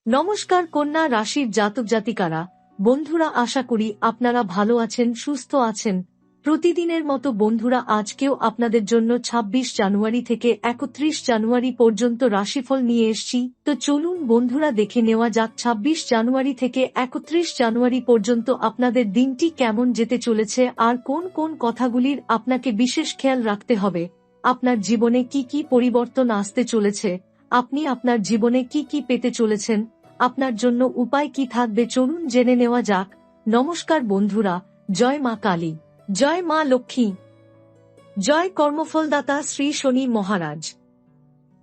নমস্কার কন্যা রাশির জাতক জাতিকারা, বন্ধুরা, আশা করি আপনারা ভালো আছেন, সুস্থ আছেন। প্রতিদিনের মতো বন্ধুরা, আজকেও আপনাদের জন্য ২৬ জানুয়ারি থেকে ৩১ জানুয়ারি পর্যন্ত রাশিফল নিয়ে এসেছি। তো চলুন বন্ধুরা, দেখে নেওয়া যাক ২৬ জানুয়ারি থেকে ৩১ জানুয়ারি পর্যন্ত আপনাদের দিনটি কেমন যেতে চলেছে আর কোন কোন কথাগুলির আপনাকে বিশেষ খেয়াল রাখতে হবে। আপনার জীবনে কি কি পরিবর্তন আসতে চলেছে, আপনি আপনার জীবনে কি কি পেতে চলেছেন, আপনার জন্য উপায় কি থাকবে, চলুন জেনে নেওয়া যাক। নমস্কার বন্ধুরা, জয় মা কালী, জয় মা লক্ষ্মী, জয় কর্মফলদাতা শ্রী শনি মহারাজ।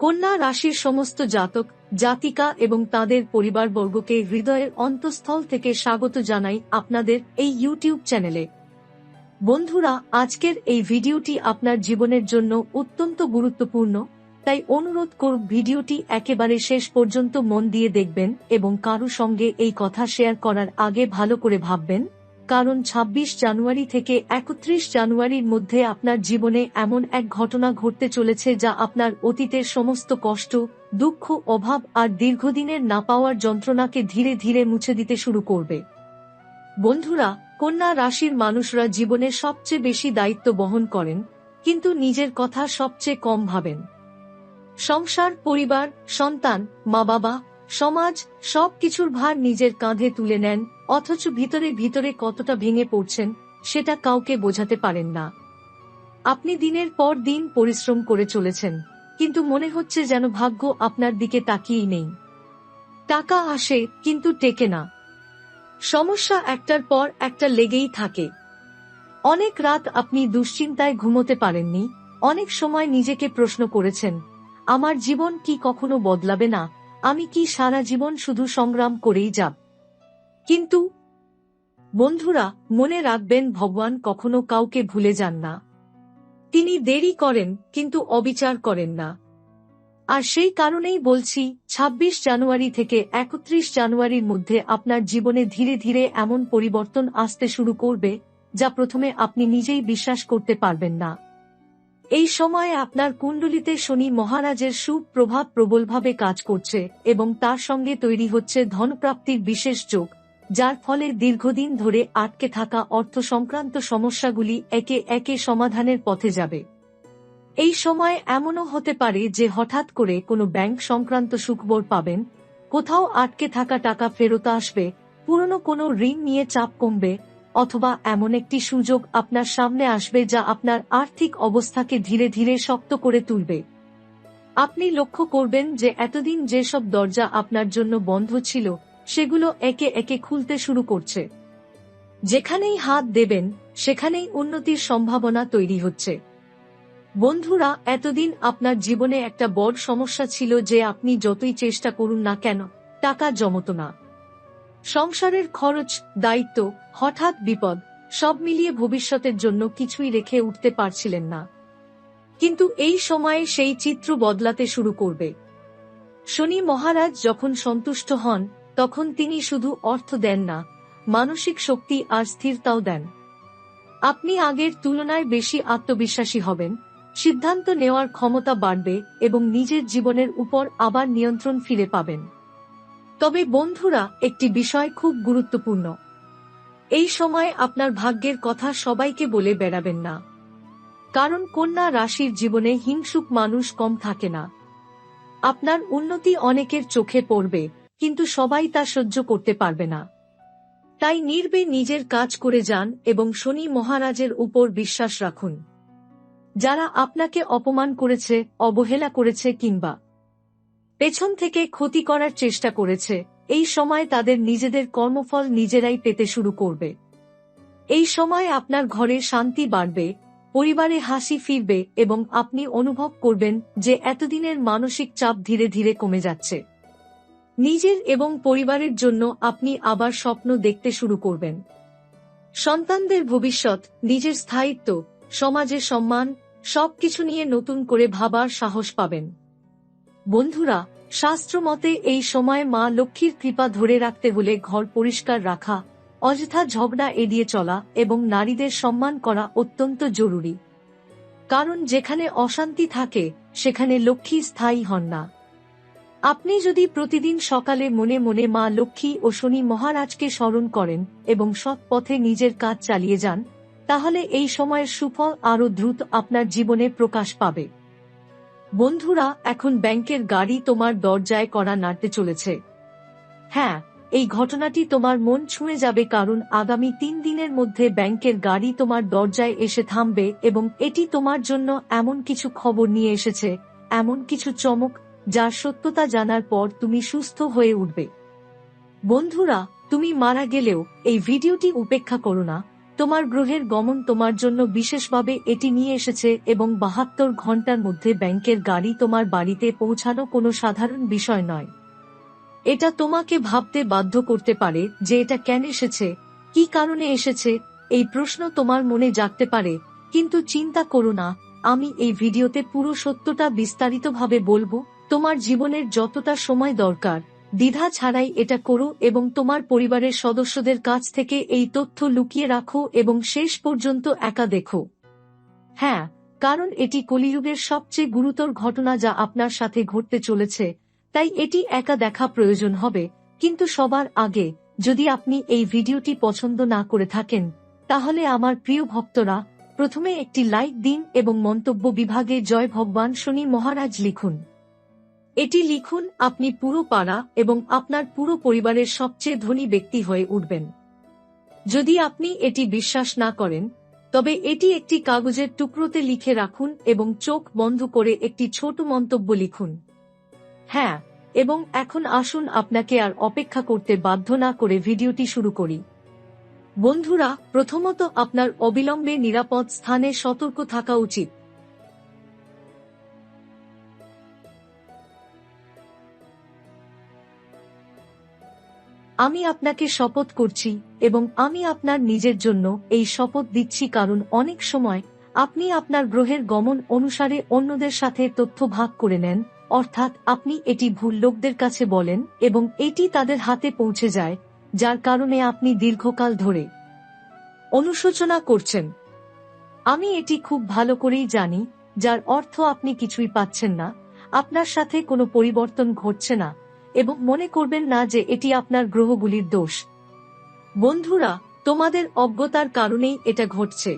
কন্যা রাশির সমস্ত জাতক জাতিকা এবং তাদের পরিবারবর্গকে হৃদয়ের অন্তঃস্থল থেকে স্বাগত জানাই আপনাদের এই ইউটিউব চ্যানেলে। বন্ধুরা, আজকের এই ভিডিওটি আপনার জীবনের জন্য অত্যন্ত গুরুত্বপূর্ণ, তাই অনুরোধ করব ভিডিওটি একেবারে শেষ পর্যন্ত মন দিয়ে দেখবেন এবং কারো সঙ্গে এই কথা শেয়ার করার আগে ভালো করে ভাববেন, কারণ ২৬ জানুয়ারি থেকে ৩১ জানুয়ারির মধ্যে আপনার জীবনে এমন এক ঘটনা ঘটতে চলেছে যা আপনার অতীতের সমস্ত কষ্ট, দুঃখ, অভাব আর দীর্ঘদিনের না পাওয়ার যন্ত্রণাকে ধীরে ধীরে মুছে দিতে শুরু করবে। বন্ধুরা, কন্যা রাশির মানুষরা জীবনে সবচেয়ে বেশি দায়িত্ব বহন করেন, কিন্তু নিজের কথা সবচেয়ে কম ভাবেন। সংসার, পরিবার, সন্তান, মা বাবা, সমাজ সবকিছুর ভার নিজের কাঁধে তুলে নেন, অথচ ভিতরে ভিতরে কতটা ভেঙে পড়ছেন সেটা কাউকে বোঝাতে পারেন না। আপনি দিনের পর দিন পরিশ্রম করে চলেছেন, কিন্তু মনে হচ্ছে যেন ভাগ্য আপনার দিকে তাকিয়েই নেই। টাকা আসে কিন্তু টেকে না, সমস্যা একটার পর একটা লেগেই থাকে। অনেক রাত আপনি দুশ্চিন্তায় ঘুমোতে পারেননি, অনেক সময় নিজেকে প্রশ্ন করেছেন, আমার জীবন কি কখনো বদলাবে না, আমি কি সারা জীবন শুধু সংগ্রাম করেই যাব। কিন্তু বন্ধুরা, মনে রাখবেন, ভগবান কখনো কাউকে ভুলে যান না। তিনি দেরি করেন কিন্তু অবিচার করেন না। আর সেই কারণেই বলছি, ২৬ জানুয়ারি থেকে ৩১ জানুয়ারির মধ্যে আপনার জীবনে ধীরে ধীরে এমন পরিবর্তন আসতে শুরু করবে যা প্রথমে আপনি নিজেই বিশ্বাস করতে পারবেন না। এই সময়ে আপনার কুণ্ডলিতে শনি মহারাজের সুপ্রভাব প্রবলভাবে কাজ করছে এবং তার সঙ্গে তৈরি হচ্ছে ধনপ্রাপ্তির বিশেষ যোগ, যার ফলে দীর্ঘদিন ধরে আটকে থাকা অর্থ সংক্রান্ত সমস্যাগুলি একে একে সমাধানের পথে যাবে। এই সময় এমনও হতে পারে যে হঠাৎ করে কোনো ব্যাংক সংক্রান্ত সুখবর পাবেন, কোথাও আটকে থাকা টাকা ফেরত আসবে, পুরনো কোনো ঋণ নিয়ে চাপ কমবে, অথবা এমন একটি সুযোগ আপনার সামনে আসবে যা আপনার আর্থিক অবস্থাকে ধীরে ধীরে শক্ত করে তুলবে। আপনি লক্ষ্য করবেন যে এতদিন যেসব দরজা আপনার জন্য বন্ধ ছিল সেগুলো একে একে খুলতে শুরু করছে। যেখানেই হাত দেবেন সেখানেই উন্নতির সম্ভাবনা তৈরি হচ্ছে। বন্ধুরা, এতদিন আপনার জীবনে একটা বড় সমস্যা ছিল যে আপনি যতই চেষ্টা করুন না কেন টাকা জমত না। সংসারের খরচ, দায়িত্ব, হঠাৎ বিপদ সব মিলিয়ে ভবিষ্যতের জন্য কিছুই রেখে উঠতে পারছিলেন না। কিন্তু এই সময়ে সেই চিত্র বদলাতে শুরু করবে। শনি মহারাজ যখন সন্তুষ্ট হন তখন তিনি শুধু অর্থ দেন না, মানসিক শক্তি আর স্থিরতাও দেন। আপনি আগের তুলনায় বেশি আত্মবিশ্বাসী হবেন, সিদ্ধান্ত নেওয়ার ক্ষমতা বাড়বে এবং নিজের জীবনের উপর আবার নিয়ন্ত্রণ ফিরে পাবেন। তবে বন্ধুরা, একটি বিষয় খুব গুরুত্বপূর্ণ, এই সময় আপনার ভাগ্যের কথা সবাইকে বলে বেড়াবেন না, কারণ কন্যা রাশির জীবনে হিংসুক মানুষ কম থাকে না। আপনার উন্নতি অনেকের চোখে পড়বে, কিন্তু সবাই তা সহ্য করতে পারবে না। তাই নির্ভয়ে নিজের কাজ করে যান এবং শনি মহারাজের উপর বিশ্বাস রাখুন। যারা আপনাকে অপমান করেছে, অবহেলা করেছে কিংবা পেছন থেকে ক্ষতি করার চেষ্টা করেছে, এই সময় তাদের নিজেদের কর্মফল নিজেরাই পেতে শুরু করবে। এই সময় আপনার ঘরে শান্তি বাড়বে, পরিবারে হাসি ফিরবে এবং আপনি অনুভব করবেন যে এতদিনের মানসিক চাপ ধীরে ধীরে কমে যাচ্ছে। নিজের এবং পরিবারের জন্য আপনি আবার স্বপ্ন দেখতে শুরু করবেন। সন্তানদের ভবিষ্যৎ, নিজের স্থায়িত্ব, সমাজের সম্মান সবকিছু নিয়ে নতুন করে ভাবার সাহস পাবেন। বন্ধুরা, শাস্ত্র মতে এই সময় মা লক্ষ্মীর কৃপা ধরে রাখতে হলে ঘর পরিষ্কার রাখা, অযথা ঝগড়া এড়িয়ে চলা এবং নারীদের সম্মান করা অত্যন্ত জরুরি। কারণ যেখানে অশান্তি থাকে সেখানে লক্ষ্মী স্থায়ী হন না। আপনি যদি প্রতিদিন সকালে মনে মনে মা লক্ষ্মী ও শনি মহারাজকে স্মরণ করেন এবং সৎ পথে নিজের কাজ চালিয়ে যান, তাহলে এই সময়ের সুফল আরও দ্রুত আপনার জীবনে প্রকাশ পাবে। বন্ধুরা, এখন ব্যাংকের গাড়ি তোমার দরজায় কড়া নাড়তে চলেছে। হ্যাঁ, এই ঘটনাটি তোমার মন ছুঁয়ে যাবে, কারণ আগামী 3 দিনের মধ্যে ব্যাংকের গাড়ি তোমার দরজায় এসে থামবে এবং এটি তোমার জন্য এমন কিছু খবর নিয়ে এসেছে, এমন কিছু চমক, যার সত্যতা জানার পর তুমি সুস্থ হয়ে উঠবে। বন্ধুরা, তুমি মারা গেলেও এই ভিডিওটি উপেক্ষা করো না। তোমার গ্রহের গমন তোমার জন্য বিশেষভাবে এটি নিয়ে এসেছে এবং 72 ঘন্টার মধ্যে ব্যাংকের গাড়ি তোমার বাড়িতে পৌঁছানো কোনো সাধারণ বিষয় নয়। এটা তোমাকে ভাবতে বাধ্য করতে পারে যে এটা কেন এসেছে, কি কারণে এসেছে, এই প্রশ্ন তোমার মনে জাগতে পারে। কিন্তু চিন্তা করো না, আমি এই ভিডিওতে পুরো সত্যটা বিস্তারিতভাবে বলবো। তোমার জীবনের যতটা সময় দরকার, দ্বিধা ছাড়াই এটা করো এবং তোমার পরিবারের সদস্যদের কাছ থেকে এই তথ্য লুকিয়ে রাখো এবং শেষ পর্যন্ত একা দেখো। হ্যাঁ, কারণ এটি কলিযুগের সবচেয়ে গুরুতর ঘটনা যা আপনার সাথে ঘটতে চলেছে, তাই এটি একা দেখা প্রয়োজন হবে। কিন্তু সবার আগে, যদি আপনি এই ভিডিওটি পছন্দ না করে থাকেন, তাহলে আমার প্রিয় ভক্তরা, প্রথমে একটি লাইক দিন এবং মন্তব্য বিভাগে জয় ভগবান শনি মহারাজ লিখুন। এটি লিখুন, আপনি পুরো পাড়া এবং আপনার পুরো পরিবারের সবচেয়ে ধনী ব্যক্তি হয়ে উঠবেন। যদি আপনি এটি বিশ্বাস না করেন, তবে এটি একটি কাগজের টুকরোতে লিখে রাখুন এবং চোখ বন্ধ করে একটি ছোট মন্তব্য লিখুন। হ্যাঁ, এবং এখন আসুন আপনাকে আর অপেক্ষা করতে বাধ্য না করে ভিডিওটি শুরু করি। বন্ধুরা, প্রথমত আপনার অবিলম্বে নিরাপদ স্থানে সতর্ক থাকা উচিত। আমি আপনাকে শপথ করছি এবং আমি আপনার নিজের জন্য এই শপথ দিচ্ছি, কারণ অনেক সময় আপনি আপনার গ্রহের গমন অনুসারে অন্যদের সাথে তথ্য ভাগ করে নেন, অর্থাৎ আপনি এটি ভুল লোকদের কাছে বলেন এবং এটি তাদের হাতে পৌঁছে যায়, যার কারণে আপনি দীর্ঘকাল ধরে অনুশোচনা করছেন। আমি এটি খুব ভালো করেই জানি, যার অর্থ আপনি কিছুই পাচ্ছেন না, আপনার সাথে কোনো পরিবর্তন ঘটছে না এবং মনে করবেন না যে এটি আপনার গ্রহগুলির দোষ। বন্ধুরা, তোমাদের অজ্ঞতার কারণেই এটা ঘটছে।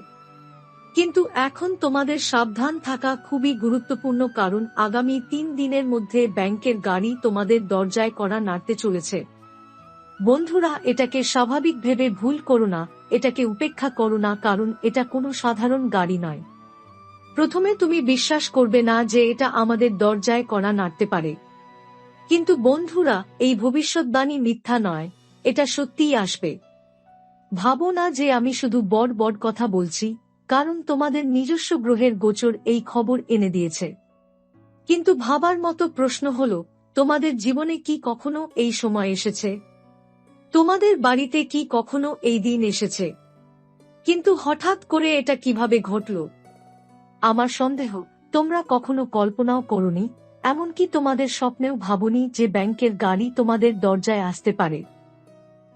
কিন্তু এখন তোমাদের সাবধান থাকা খুবই গুরুত্বপূর্ণ, কারণ আগামী 3 দিনের মধ্যে ব্যাংকের গাড়ি তোমাদের দরজায় কড়া নাড়তে চলেছে। বন্ধুরা, এটাকে স্বাভাবিক ভেবে ভুল করো না, এটাকে উপেক্ষা করো না, কারণ এটা কোনো সাধারণ গাড়ি নয়। প্রথমে তুমি বিশ্বাস করবে না যে এটা আমাদের দরজায় কড়া নাড়তে পারে। কিন্তু বন্ধুরা, এই ভবিষ্যৎবাণী মিথ্যা নয়, এটা সত্যিই আসবে। ভাবো না যে আমি শুধু বড় বড় কথা বলছি, কারণ তোমাদের নিজস্ব গ্রহের গোচর এই খবর এনে দিয়েছে। কিন্তু ভাবার মতো প্রশ্ন হলো, তোমাদের জীবনে কি কখনো এই সময় এসেছে? তোমাদের বাড়িতে কি কখনো এই দিন এসেছে? কিন্তু হঠাৎ করে এটা কিভাবে ঘটল? আমার সন্দেহ, তোমরা কখনো কল্পনাও করোনি, এমনকি তোমাদের স্বপ্নেও ভাবনি যে ব্যাংকের গাড়ি তোমাদের দরজায় আসতে পারে।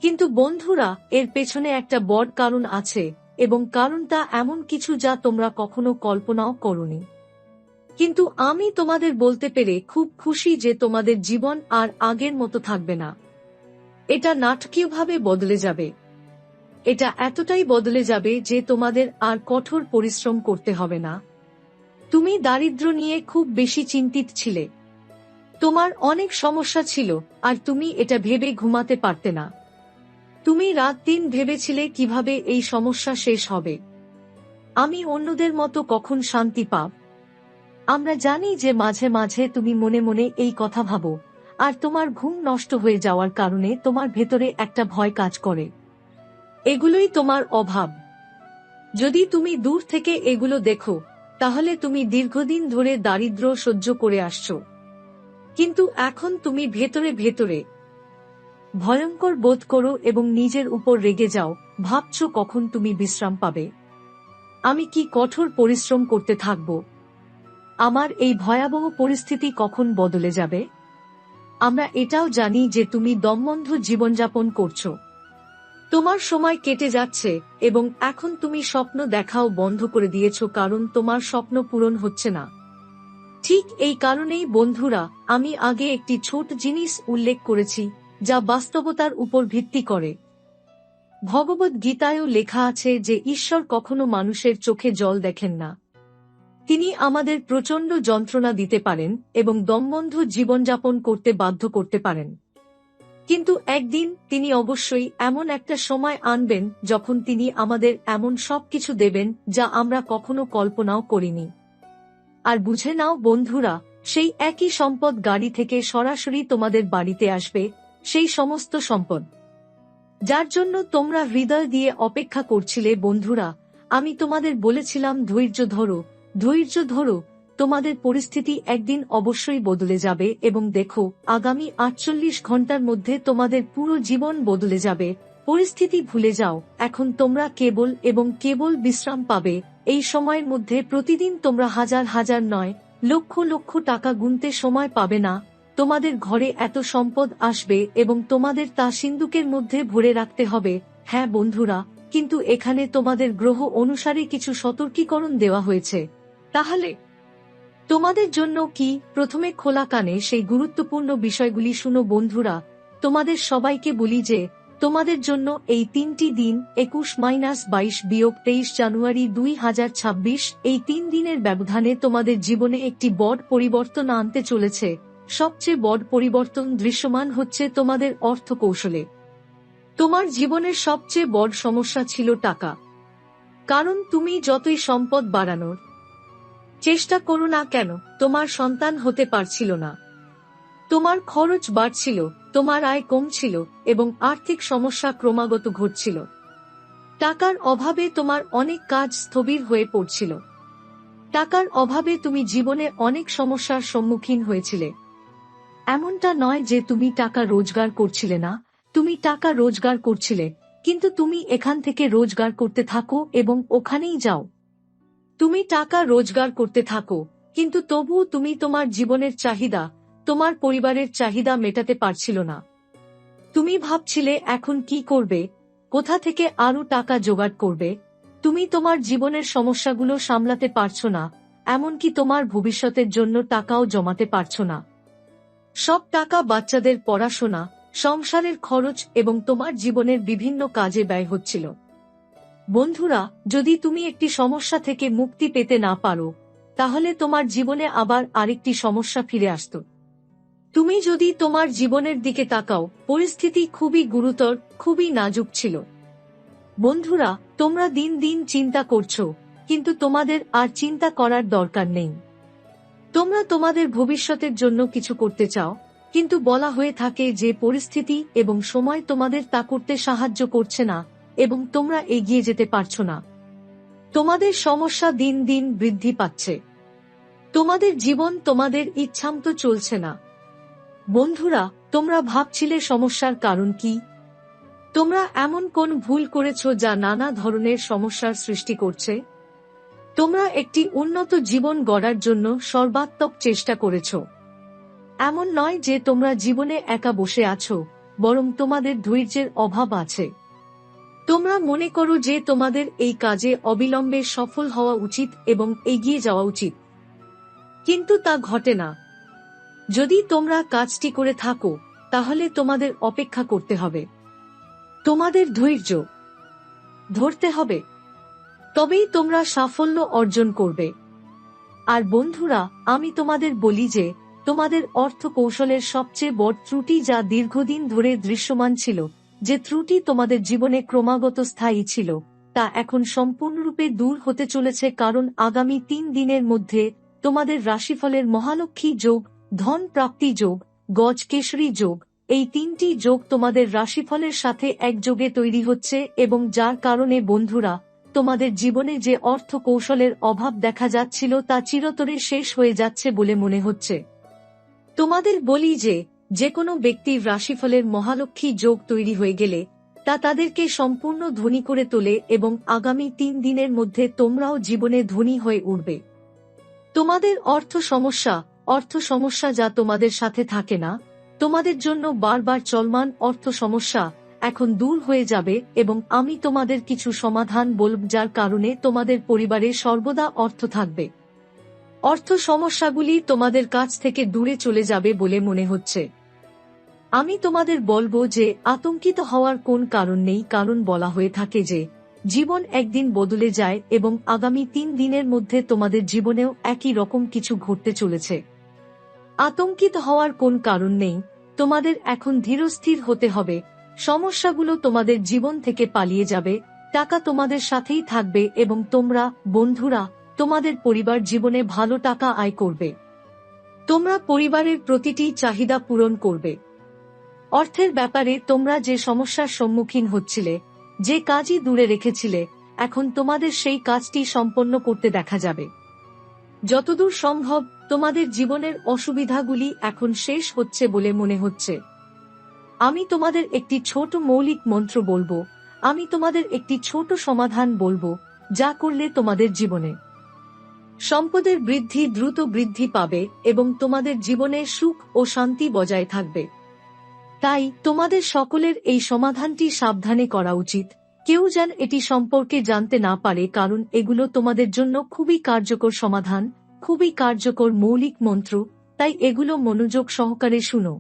কিন্তু বন্ধুরা, এর পেছনে একটা বড় কারণ আছে এবং কারণটা এমন কিছু যা তোমরা কখনো কল্পনাও করোনি। কিন্তু আমি তোমাদের বলতে পেরে খুব খুশি যে তোমাদের জীবন আর আগের মতো থাকবে না। এটা নাটকীয়ভাবে বদলে যাবে। এটা এতটাই বদলে যাবে যে তোমাদের আর কঠোর পরিশ্রম করতে হবে না। তুমি দারিদ্র্য নিয়ে খুব বেশি চিন্তিত ছিলে। তোমার অনেক সমস্যা ছিল আর তুমি এটা ভেবে ঘুমাতে পারতে না। তুমি রাত দিন ভেবেছিলে কিভাবে এই সমস্যা শেষ হবে। আমি অন্যদের মতো কখন শান্তি পাব। আমরা জানি যে মাঝে মাঝে তুমি মনে মনে এই কথা ভাবো, আর তোমার ঘুম নষ্ট হয়ে যাওয়ার কারণে তোমার ভেতরে একটা ভয় কাজ করে। এগুলোই তোমার অভাব। যদি তুমি দূর থেকে এগুলো দেখো, তাহলে তুমি দীর্ঘদিন ধরে দারিদ্র্য সহ্য করে আসছো। কিন্তু এখন তুমি ভেতরে ভেতরে ভয়ঙ্কর বোধ করো এবং নিজের উপর রেগে যাও, ভাবছো কখন তুমি বিশ্রাম পাবে। আমি কি কঠোর পরিশ্রম করতে থাকব? আমার এই ভয়াবহ পরিস্থিতি কখন বদলে যাবে? আমরা এটাও জানি যে তুমি দমবন্ধ জীবনযাপন করছো। তোমার সময় কেটে যাচ্ছে এবং এখন তুমি স্বপ্ন দেখাও বন্ধ করে দিয়েছো, কারণ তোমার স্বপ্ন পূরণ হচ্ছে না। ঠিক এই কারণেই বন্ধুরা আমি আগে একটি ছোট জিনিস উল্লেখ করেছি যা বাস্তবতার উপর ভিত্তি করে। ভগবদ গীতায়ও লেখা আছে যে ঈশ্বর কখনো মানুষের চোখে জল দেখেন না। তিনি আমাদের প্রচণ্ড যন্ত্রণা দিতে পারেন এবং দমবন্ধ জীবনযাপন করতে বাধ্য করতে পারেন, কিন্তু একদিন তিনি অবশ্যই এমন একটা সময় আনবেন যখন তিনি আমাদের এমন সবকিছু দেবেন যা আমরা কখনো কল্পনাও করিনি। আর বুঝে নাও বন্ধুরা, সেই একই সম্পদ গাড়ি থেকে সরাসরি তোমাদের বাড়িতে আসবে, সেই সমস্ত সম্পদ যার জন্য তোমরা হৃদয় দিয়ে অপেক্ষা করছিলে। বন্ধুরা, আমি তোমাদের বলেছিলাম ধৈর্য ধরো, ধৈর্য ধরো, তোমাদের পরিস্থিতি একদিন অবশ্যই বদলে যাবে এবং দেখো আগামী 48 ঘন্টার মধ্যে তোমাদের পুরো জীবন বদলে যাবে। পরিস্থিতি ভুলে যাও, এখন তোমরা কেবল এবং কেবল বিশ্রাম পাবে। এই সময়ের মধ্যে প্রতিদিন তোমরা হাজার হাজার নয়, লক্ষ লক্ষ টাকা গুনতে সময় পাবে না। তোমাদের ঘরে এত সম্পদ আসবে এবং তোমাদের তা সিন্দুকের মধ্যে ভরে রাখতে হবে। হ্যাঁ বন্ধুরা, কিন্তু এখানে তোমাদের গ্রহ অনুসারে কিছু সতর্কীকরণ দেওয়া হয়েছে। তাহলে তোমাদের জন্য কি? প্রথমে খোলা কানে সেই গুরুত্বপূর্ণ বিষয়গুলি শুনো বন্ধুরা। তোমাদের সবাইকে বলি যে তোমাদের জন্য এই 3টি দিন 21-22-23 জানুয়ারি 2026, এই 3 দিনের ব্যবধানে তোমাদের জীবনে একটি বড় পরিবর্তন আনতে চলেছে। সবচেয়ে বড় পরিবর্তন দৃশ্যমান হচ্ছে তোমাদের অর্থ কৌশলে। তোমার জীবনের সবচেয়ে বড় সমস্যা ছিল টাকা, কারণ তুমি যতই সম্পদ বাড়ানোর চেষ্টা করো না কেন, তোমার সন্তান হতে পারছিল না, তোমার খরচ বাড়ছিল, তোমার আয় কমছিল এবং আর্থিক সমস্যা ক্রমাগত ঘটছিল। টাকার অভাবে তোমার অনেক কাজ স্থবির হয়ে পড়ছিল। টাকার অভাবে তুমি জীবনে অনেক সমস্যার সম্মুখীন হয়েছিলে। এমনটা নয় যে তুমি টাকা রোজগার করছিলে না, তুমি টাকা রোজগার করছিলে, কিন্তু তুমি এখান থেকে রোজগার করতে থাকো এবং ওখানেই যাও। তুমি টাকা রোজগার করতে থাকো, কিন্তু তবুও তুমি তোমার জীবনের চাহিদা, তোমার পরিবারের চাহিদা মেটাতে পারছিল না। তুমি ভাবছিলে এখন কি করবে, কোথা থেকে আরো টাকা জোগাড় করবে। তুমি তোমার জীবনের সমস্যাগুলো সামলাতে পারছো না, এমনকি তোমার ভবিষ্যতের জন্য টাকাও জমাতে পারছো না। সব টাকা বাচ্চাদের পড়াশোনা, সংসারের খরচ এবং তোমার জীবনের বিভিন্ন কাজে ব্যয় হচ্ছিল। বন্ধুরা, যদি তুমি একটি সমস্যা থেকে মুক্তি পেতে না পারো, তাহলে তোমার জীবনে আবার আরেকটি সমস্যা ফিরে আসত। তুমি যদি তোমার জীবনের দিকে তাকাও, পরিস্থিতি খুবই গুরুতর, খুবই নাজুক ছিল। বন্ধুরা, তোমরা দিন দিন চিন্তা করছো, কিন্তু তোমাদের আর চিন্তা করার দরকার নেই। তোমরা তোমাদের ভবিষ্যতের জন্য কিছু করতে চাও, কিন্তু বলা হয়ে থাকে যে পরিস্থিতি এবং সময় তোমাদের তা করতে সাহায্য করছে না এবং তোমরা এগিয়ে যেতে পারছো না। তোমাদের সমস্যা দিন দিন বৃদ্ধি পাচ্ছে। তোমাদের জীবন তোমাদের ইচ্ছামতো চলছে না। বন্ধুরা, তোমরা ভাবছিলে সমস্যার কারণ কি? তোমরা এমন কোন ভুল করেছো যা নানা ধরনের সমস্যার সৃষ্টি করছে? তোমরা একটি উন্নত জীবন গড়ার জন্য সর্বাত্মক চেষ্টা করেছো। এমন নয় যে তোমরা জীবনে একা বসে আছো, বরং তোমাদের ধৈর্যের অভাব আছে। তোমরা মনে করো যে তোমাদের এই কাজে অবিলম্বে সফল হওয়া উচিত এবং এগিয়ে যাওয়া উচিত, কিন্তু তা ঘটে না। যদি তোমরা কাজটি করে থাকো, তাহলে তোমাদের অপেক্ষা করতে হবে, তোমাদের ধৈর্য ধরতে হবে, তবেই তোমরা সাফল্য অর্জন করবে। আর বন্ধুরা, আমি তোমাদের বলি যে তোমাদের অর্থ কৌশলের সবচেয়ে বড় ত্রুটি যা দীর্ঘদিন ধরে দৃশ্যমান ছিল, যে ত্রুটি তোমাদের জীবনে ক্রমাগত স্থায়ী ছিল, তা এখন সম্পূর্ণরূপে দূর হতে চলেছে। কারণ আগামী 3 দিনের মধ্যে তোমাদের রাশিফলের মহালক্ষ্মী যোগ, ধন প্রাপ্তি যোগ, গজকেশরী যোগ, এই 3টি যোগ তোমাদের রাশিফলের সাথে একযোগে তৈরি হচ্ছে এবং যার কারণে বন্ধুরা, তোমাদের জীবনে যে অর্থ কৌশলের অভাব দেখা যাচ্ছিল তা চিরতরে শেষ হয়ে যাচ্ছে বলে মনে হচ্ছে। তোমাদের বলি যে কোনো ব্যক্তির রাশিফলের মহালক্ষ্মী যোগ তৈরি হয়ে গেলে তা তাদেরকে সম্পূর্ণ ধনী করে তোলে এবং আগামী 3 দিনের মধ্যে তোমরাও জীবনে ধনী হয়ে উঠবে। তোমাদের অর্থ সমস্যা যা তোমাদের সাথে থাকে না, তোমাদের জন্য বারবার চলমান অর্থ সমস্যা এখন দূর হয়ে যাবে এবং আমি তোমাদের কিছু সমাধান বলব যার কারণে তোমাদের পরিবারে সর্বদা অর্থ থাকবে। অর্থ সমস্যাগুলি তোমাদের কাছ থেকে দূরে চলে যাবে বলে মনে হচ্ছে। আমি তোমাদের বলবো যে আতঙ্কিত হওয়ার কোন কারণ নেই, কারণ বলা হয়ে থাকে যে জীবন একদিন বদলে যায় এবং আগামী 3 দিনের মধ্যে তোমাদের জীবনেও একই রকম কিছু ঘটতে চলেছে। আতঙ্কিত হওয়ার কোন কারণ নেই, তোমাদের এখন ধীরস্থির হতে হবে। সমস্যাগুলো তোমাদের জীবন থেকে পালিয়ে যাবে, টাকা তোমাদের সাথেই থাকবে এবং তোমরা, বন্ধুরা, তোমাদের পরিবার জীবনে ভালো টাকা আয় করবে। তোমরা পরিবারের প্রতিটি চাহিদা পূরণ করবে। অর্থের ব্যাপারে তোমরা যে সমস্যার সম্মুখীন হচ্ছিলে, যে কাজই দূরে রেখেছিলে, এখন তোমাদের সেই কাজটি সম্পন্ন করতে দেখা যাবে। যতদূর সম্ভব তোমাদের জীবনের অসুবিধাগুলি এখন শেষ হচ্ছে বলে মনে হচ্ছে। আমি তোমাদের একটি ছোট মৌলিক মন্ত্র বলবো, আমি তোমাদের একটি ছোট সমাধান বলবো, যা করলে তোমাদের জীবনে সম্পদের বৃদ্ধি দ্রুত বৃদ্ধি পাবে এবং তোমাদের জীবনে সুখ ও শান্তি বজায় থাকবে। তাই তোমাদের সকলের এই সমাধানটি সাবধানে করা উচিত, কেউ যেন এটি সম্পর্কে জানতে না পারে, কারণ এগুলো তোমাদের জন্য খুবই কার্যকর সমাধান, খুবই কার্যকর মৌলিক মন্ত্র, তাই এগুলো মনোযোগ সহকারে শুনো।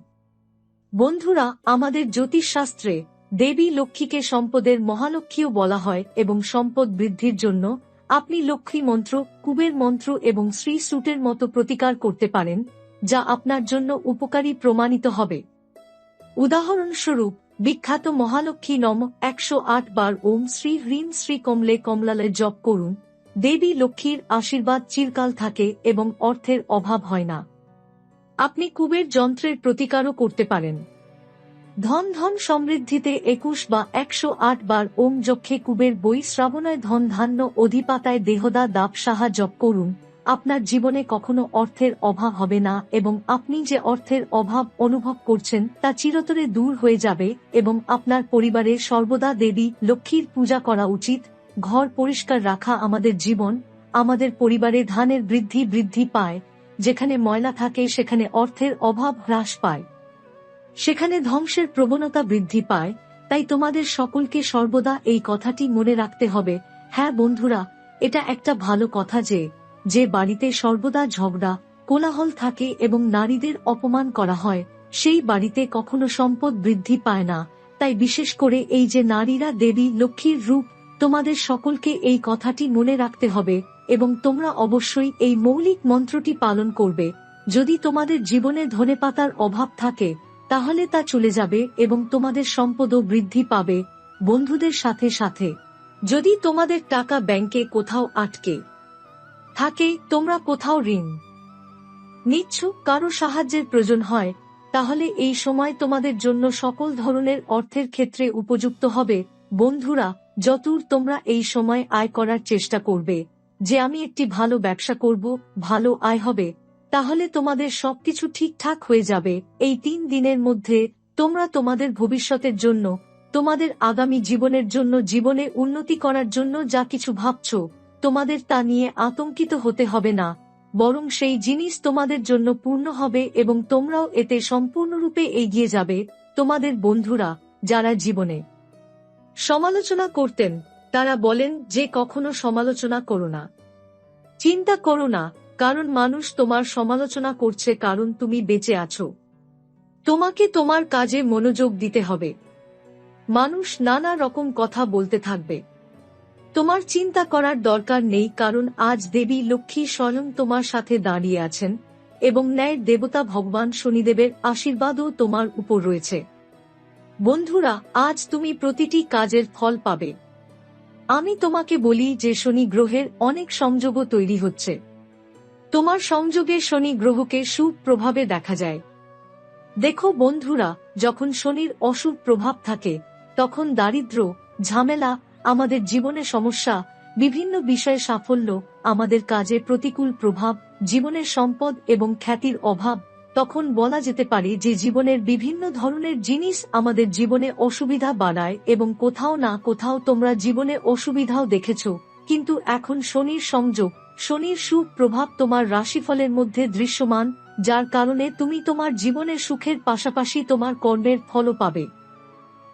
বন্ধুরা, আমাদের জ্যোতিষশাস্ত্রে দেবী লক্ষ্মীকে সম্পদের মহালক্ষ্মীও বলা হয় এবং সম্পদ বৃদ্ধির জন্য আপনি লক্ষ্মী মন্ত্র, কুবের মন্ত্র এবং শ্রী সূটের মতো প্রতিকার করতে পারেন, যা আপনার জন্য উপকারী প্রমাণিত হবে। উদাহরণস্বরূপ, বিখ্যাত মহালক্ষ্মী নম 108 বার ওম শ্রী হ্রিম শ্রী কমলে কমলালে জপ করুন। দেবী লক্ষ্মীর আশীর্বাদ চিরকাল থাকে এবং অর্থের অভাব হয় না। আপনি কুবের যন্ত্রের প্রতিকারও করতে পারেন। ধন ধন সমৃদ্ধিতে 21 বা 108 বার ওম যক্ষে কুবের বই শ্রাবণায় ধন ধান্য অধিপাতায় দেহদা দাপ সাহা জপ করুন। আপনার জীবনে কখনো অর্থের অভাব হবে না এবং আপনি যে অর্থের অভাব অনুভব করছেন তা চিরতরে দূর হয়ে যাবে এবং আপনার পরিবারে সর্বদা দেবী লক্ষ্মীর পূজা করা উচিত। ঘর পরিষ্কার রাখা আমাদের জীবন, আমাদের পরিবারে ধানের বৃদ্ধি পায়। যেখানে ময়লা থাকে সেখানে অর্থের অভাব হ্রাস পায়, সেখানে ধ্বংসের প্রবণতা বৃদ্ধি পায়। তাই তোমাদের সকলকে সর্বদা এই কথাটি মনে রাখতে হবে। হ্যাঁ বন্ধুরা, এটা একটা ভালো কথা যে বাড়িতে সর্বদা ঝগড়া কোলাহল থাকে এবং নারীদের অপমান করা হয়, সেই বাড়িতে কখনো সম্পদ বৃদ্ধি পায় না। তাই বিশেষ করে এই যে নারীরা দেবী লক্ষ্মীর রূপ, তোমাদের সকলকে এই কথাটি মনে রাখতে হবে এবং তোমরা অবশ্যই এই মৌলিক মন্ত্রটি পালন করবে। যদি তোমাদের জীবনে ধনেপাতার অভাব থাকে তাহলে তা চলে যাবে এবং তোমাদের সম্পদও বৃদ্ধি পাবে। বন্ধুদের সাথে সাথে যদি তোমাদের টাকা ব্যাংকে কোথাও আটকে থাকে, তোমরা কোথাও ঋণ নিচ্ছ, কারো সাহায্যের প্রয়োজন হয়, তাহলে এই সময় তোমাদের জন্য সকল ধরনের অর্থের ক্ষেত্রে উপযুক্ত হবে। বন্ধুরা, যতদূর তোমরা এই সময় আয় করার চেষ্টা করবে যে আমি একটি ভালো ব্যবসা করব, ভালো আয় হবে, তাহলে তোমাদের সবকিছু ঠিকঠাক হয়ে যাবে। এই 3 দিনের মধ্যে তোমরা তোমাদের ভবিষ্যতের জন্য, তোমাদের আগামী জীবনের জন্য, জীবনে উন্নতি করার জন্য যা কিছু ভাবছ, তোমাদের তা নিয়ে আতঙ্কিত হতে হবে না, বরং সেই জিনিস তোমাদের জন্য পূর্ণ হবে এবং তোমরাও এতে সম্পূর্ণরূপে এগিয়ে যাবে। তোমাদের বন্ধুরা যারা জীবনে সমালোচনা করতেন তারা বলেন যে কখনো সমালোচনা করো না, চিন্তা করো না, কারণ মানুষ তোমার সমালোচনা করছে কারণ তুমি বেঁচে আছো। তোমাকে তোমার কাজে মনোযোগ দিতে হবে। মানুষ নানা রকম কথা বলতে থাকবে, তোমার চিন্তা করার দরকার নেই, কারণ আজ দেবী লক্ষ্মী স্বয়ং তোমার সাথে দাঁড়িয়ে আছেন এবং ন্যায়ের দেবতা ভগবান শনিদেবের আশীর্বাদও তোমার উপর রয়েছে। বন্ধুরা, আজ তুমি প্রতিটি কাজের ফল পাবে। আমি তোমাকে বলি যে শনি গ্রহের অনেক সংযোগও তৈরি হচ্ছে। তোমার সংযোগে শনি গ্রহকে শুভ প্রভাবে দেখা যায়। দেখো বন্ধুরা, যখন শনির অশুভ প্রভাব থাকে তখন দারিদ্র্য, ঝামেলা, আমাদের জীবনে সমস্যা, বিভিন্ন বিষয়ে সাফল্য, আমাদের কাজে প্রতিকূল প্রভাব, জীবনের সম্পদ এবং খ্যাতির অভাব, তখন বলা যেতে পারে যে জীবনের বিভিন্ন ধরনের জিনিস আমাদের জীবনে অসুবিধা বাড়ায় এবং কোথাও না কোথাও তোমরা জীবনে অসুবিধাও দেখেছ। কিন্তু এখন শনির সংযোগ, শনির শুভ প্রভাব তোমার রাশিফলের মধ্যে দৃশ্যমান, যার কারণে তুমি তোমার জীবনের সুখের পাশাপাশি তোমার কর্মের ফলও পাবে।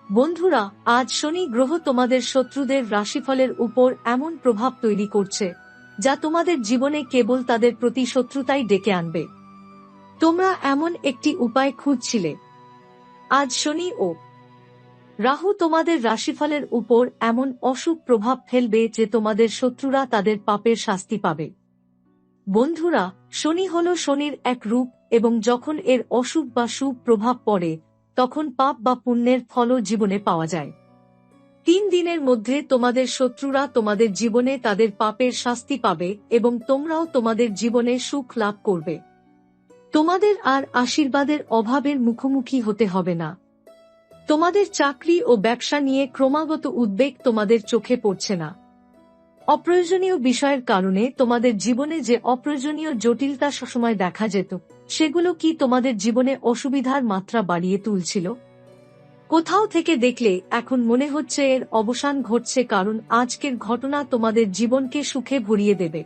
বন্ধুরা, আজ শনি গ্রহ তোমাদের শত্রুদের রাশিফলের উপর এমন প্রভাব তৈরি করছে যা তোমাদের জীবনে কেবল তাদের প্রতি শত্রুতাই ডেকে আনবে। তোমরা এমন একটি উপায় খুঁজছিলে। আজ শনি ও রাহু তোমাদের রাশিফলের উপর এমন অশুভ প্রভাব ফেলবে যে তোমাদের শত্রুরা তাদের পাপের শাস্তি পাবে। বন্ধুরা, শনি হল শনির এক রূপ এবং যখন এর অশুভ বা শুভ প্রভাব পড়ে তখন পাপ বা পুণ্যের ফলও জীবনে পাওয়া যায়। 3 দিনের মধ্যে তোমাদের শত্রুরা তোমাদের জীবনে তাদের পাপের শাস্তি পাবে এবং তোমরাও তোমাদের জীবনে সুখ লাভ করবে। তোমাদের আর আশীর্বাদের অভাবের মুখোমুখি হতে হবে না। তোমাদের চাকরি ও ব্যবসা নিয়ে ক্রমাগত উদ্বেগ তোমাদের চোখে পড়ছে না। অপ্রয়োজনীয় বিষয়ের কারণে তোমাদের জীবনে যে অপ্রয়োজনীয় জটিলতা সবসময় দেখা যেত, সেগুলো কি তোমাদের জীবনে অসুবিধার মাত্রা বাড়িয়ে তুলছিল? কোথাও থেকে দেখলে এখন মনে হচ্ছে এর অবসান ঘটছে, কারণ আজকের ঘটনা তোমাদের জীবনকে সুখে ভরিয়ে দেবে।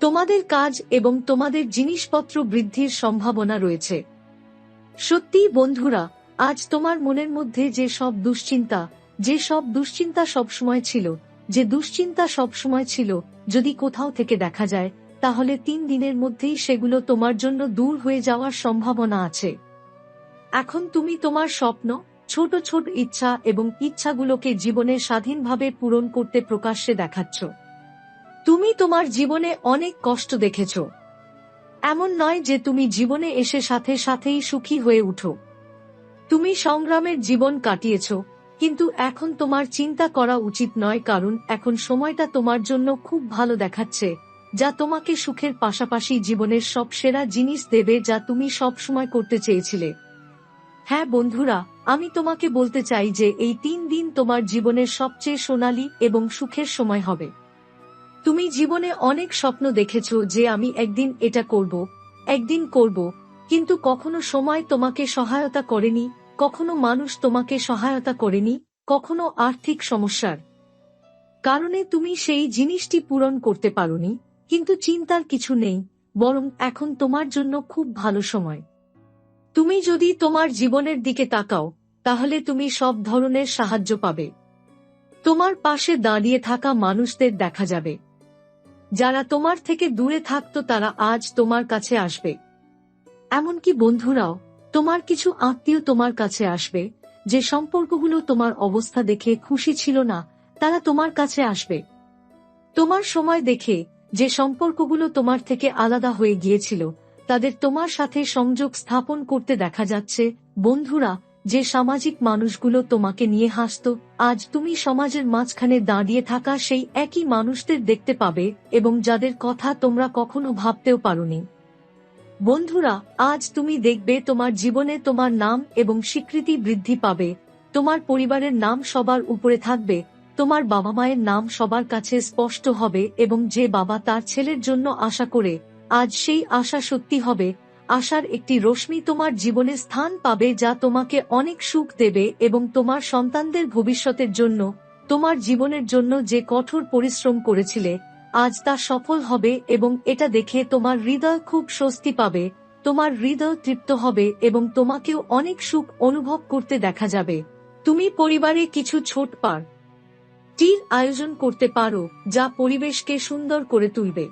তোমাদের কাজ এবং তোমাদের জিনিসপত্র বৃদ্ধির সম্ভাবনা রয়েছে। সত্যি বন্ধুরা, আজ তোমার মনের মধ্যে যে সব দুশ্চিন্তা সবসময় ছিল, যদি কোথাও থেকে দেখা যায়, তাহলে 3 দিনের মধ্যেই সেগুলো তোমার জন্য দূর হয়ে যাওয়ার সম্ভাবনা আছে। এখন তুমি তোমার স্বপ্ন, ছোট ছোট ইচ্ছা এবং ইচ্ছাগুলোকে জীবনে স্বাধীনভাবে পূরণ করতে প্রকাশ্যে দেখাচ্ছ। তুমি তোমার জীবনে অনেক কষ্ট দেখেছ। এমন নয় যে তুমি জীবনে এসে সাথে সাথেই সুখী হয়ে উঠো। তুমি সংগ্রামের জীবন কাটিয়েছ, কিন্তু এখন তোমার চিন্তা করা উচিত নয়, কারণ এখন সময়টা তোমার জন্য খুব ভালো দেখাচ্ছে, যা তোমাকে সুখের পাশাপাশি জীবনের সব সেরা জিনিস দেবে যা তুমি সব সময় করতে চেয়েছিলে। হ্যাঁ বন্ধুরা, আমি তোমাকে বলতে চাই যে এই 3 দিন তোমার জীবনের সবচেয়ে সোনালী এবং সুখের সময় হবে। তুমি জীবনে অনেক স্বপ্ন দেখেছ যে আমি একদিন এটা করব, কিন্তু কখনো সময় তোমাকে সহায়তা করেনি, কখনো মানুষ তোমাকে সহায়তা করেনি, কখনো আর্থিক সমস্যার কারণে তুমি সেই জিনিসটি পূরণ করতে পারোনি। কিন্তু চিন্তার কিছু নেই, বরং এখন তোমার জন্য খুব ভালো সময়। তুমি যদি তোমার জীবনের দিকে তাকাও, তাহলে তুমি সব ধরনের সাহায্য পাবে। তোমার পাশে দাঁড়িয়ে থাকা মানুষদের দেখা যাবে। যারা তোমার থেকে দূরে থাকতো তারা আজ তোমার কাছে আসবে। এমনকি বন্ধুরাও, তোমার কিছু আত্মীয় তোমার কাছে আসবে, যে সম্পর্কগুলো তোমার অবস্থা দেখে খুশি ছিল না, তারা তোমার কাছে আসবে। তোমার সময় দেখে যে সম্পর্কগুলো তোমার থেকে আলাদা হয়ে গিয়েছিল, তাদের তোমার সাথে সংযোগ স্থাপন করতে দেখা যাচ্ছে। বন্ধুরা, যে সামাজিক মানুষগুলো তোমাকে নিয়ে হাসত, আজ তুমি সমাজের মাঝখানে দাঁড়িয়ে থাকা সেই একই মানুষদের দেখতে পাবে এবং যাদের কথা তোমরা কখনো ভাবতেও পারোনি। বন্ধুরা, আজ তুমি দেখবে তোমার জীবনে তোমার নাম এবং স্বীকৃতি বৃদ্ধি পাবে। তোমার পরিবারের নাম সবার উপরে থাকবে, তোমার বাবা মায়ের নাম সবার কাছে স্পষ্ট হবে এবং যে বাবা তার ছেলের জন্য আশা করে, আজ সেই আশা সত্যি হবে। আশার একটি রশ্মি তোমার জীবনে স্থান পাবে যা তোমাকে অনেক সুখ দেবে এবং তোমার সন্তানদের ভবিষ্যতের জন্য, তোমার জীবনের জন্য যে কঠোর পরিশ্রম করেছিলে, আজ তা সফল হবে এবং এটা দেখে তোমার হৃদয় খুব স্বস্তি পাবে, তোমার হৃদয় তৃপ্ত হবে এবং তোমাকেও অনেক সুখ অনুভব করতে দেখা যাবে। তুমি পরিবারে কিছু ছোট পার্টির আয়োজন করতে পারো, যা পরিবেশকে সুন্দর করে তুলবে।